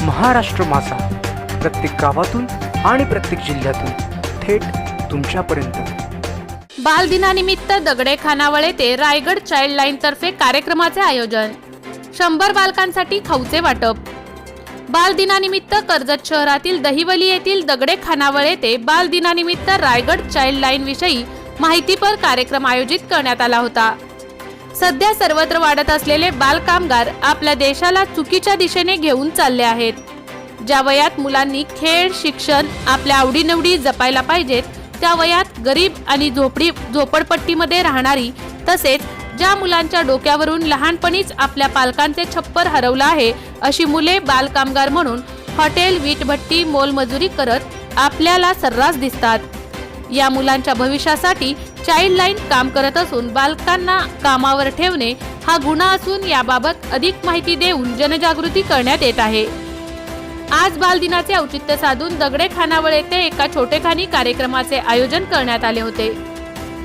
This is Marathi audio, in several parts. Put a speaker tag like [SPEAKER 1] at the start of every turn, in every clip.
[SPEAKER 1] महाराष्ट्र माझा, प्रत्येक गावातून आणि प्रत्येक जिल्ह्यातून थेट तुमच्यापर्यंत।
[SPEAKER 2] बालदिनानिमित्त दगडे खानावळ येथे रायगड चाइल्ड लाईन तर्फे कार्यक्रमाचे आयोजन। 100 बालकांसाठी खाऊचे वाटप। बालदिनानिमित्त कर्जत शहरातील दहिवली येथील दगडे खानावळ येथे बालदिनानिमित्त रायगड चाइल्ड लाईन विषयी माहितीपर कार्यक्रम आयोजित करण्यात आला होता। सध्या सर्वत्र वाढत असलेले बालकामगार आपल्या देशाला चुकीच्या दिशेने घेऊन चालले आहेत। ज्या वयात मुलांनी खेळ, शिक्षण, आपल्या आवडीनिवडी जपायला पाहिजेत, त्या वयात गरीब आणि झोपडपट्टीमध्ये राहणारी, तसेच ज्या मुलांच्या डोक्यावरून लहानपणीच आपल्या पालकांचे छप्पर हरवलं आहे, अशी मुले बालकामगार म्हणून हॉटेल, वीटभट्टी, मोलमजुरी करत आपल्याला सर्रास दिसतात। या मुलांच्या भविष्यासाठी चाइल्ड लाईन काम करत असून बालकांना कामावर ठेवणे हा गुन्हा असून याबाबत अधिक माहिती देऊन जनजागृती करण्यात येत आहे। आज बालदिनाचे औचित्य साधून दगडे खानावळ येथे एका छोटेखानी कार्यक्रमाचे आयोजन करण्यात आले होते।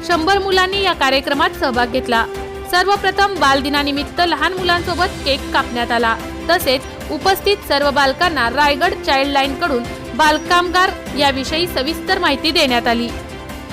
[SPEAKER 2] 100 मुलांनी या कार्यक्रमात सहभाग घेतला। सर्वप्रथम बालदिनानिमित्त लहान मुलांसोबत केक कापण्यात आला। तसेच उपस्थित सर्व बालकांना रायगड चाइल्ड लाईन कडून बालकामगार याविषयी सविस्तर माहिती देण्यात आली।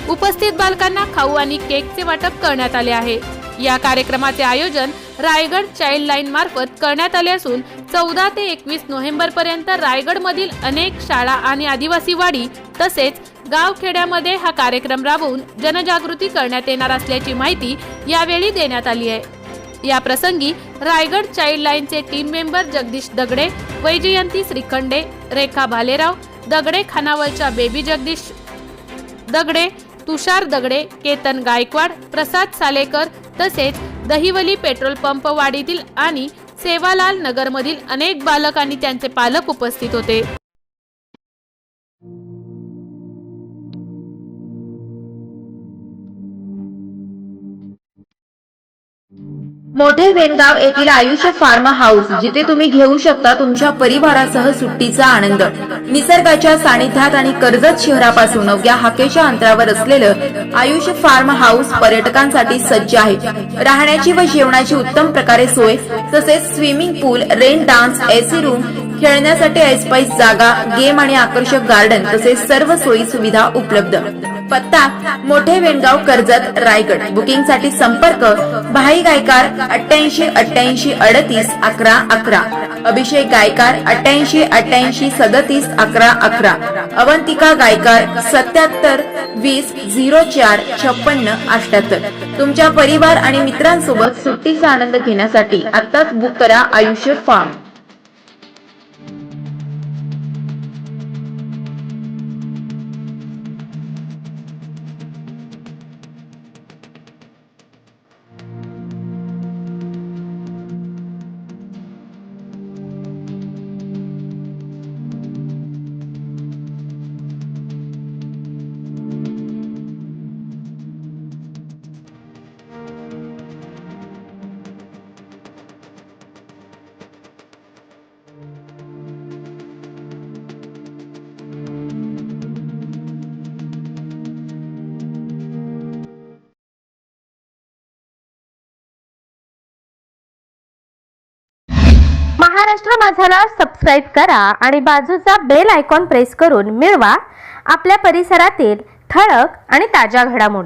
[SPEAKER 2] उपस्थित बालकांना खाऊ आणि केकचे वाटप करण्यात आले आहे। या कार्यक्रमाचे आयोजन रायगड चाइल्ड लाईन मार्फत करण्यात आले असून 14 ते 21 नोव्हेंबर पर्यंत रायगड मधील अनेक शाळा आणि आदिवासी वाडी तसेच गावखेड्यामध्ये हा कार्यक्रम राबवून जनजागृती करण्यात येणार असल्याची माहिती यावेळी देण्यात आली आहे। या प्रसंगी रायगड चाइल्ड लाईनचे टीम मेंबर जगदीश दगडे, वैजयंती श्रीखंडे, रेखा भालेराव, दगडे खानावळच्या बेबी जगदीश दगडे, तुषार दगडे, केतन गायकवाड, प्रसाद सालेकर तसेच दहिवली पेट्रोल पंप वाडीतील आणि सेवालाल नगरमधील अनेक बालक आणि त्यांचे पालक उपस्थित होते।
[SPEAKER 3] मोठे वेणगाव येथील आयुष्य फार्म हाऊस, जिथे तुम्ही घेऊ शकता तुमच्या परिवारासह सुट्टीचा आनंद। निसर्गाच्या सानिध्यात आणि कर्जत शहरापासून अवघ्या हाकेच्या अंतरावर असलेलं आयुष्य फार्म हाऊस पर्यटकांसाठी सज्ज आहे। राहण्याची व जेवणाची उत्तम प्रकारे सोय, तसेच स्विमिंग पूल, रेन डान्स, एसी रूम, खेळण्यासाठी ऐसपैस जागा, गेम आणि आकर्षक गार्डन तसेच सर्व सोयी सुविधा उपलब्ध। पत्ता मोठे वेणगाव, कर्जत, रायगड। बुकिंग साठी संपर्क भाई गायकार 88 88 38 11 11, अभिषेक गायकार 88 88 37 11 11, अवंतिका गायकार 77 20 04 56 78। तुमच्या परिवार आणि मित्रांसोबत सुट्टीचा आनंद घेण्यासाठी आताच बुक करा आयुष्य फार्म।
[SPEAKER 4] महाराष्ट्र माझाला सबस्क्राइब करा आणि बाजूचा बेल आयकॉन प्रेस करून मिळवा आपल्या परिसरातील ठळक आणि ताज्या घडामोडी।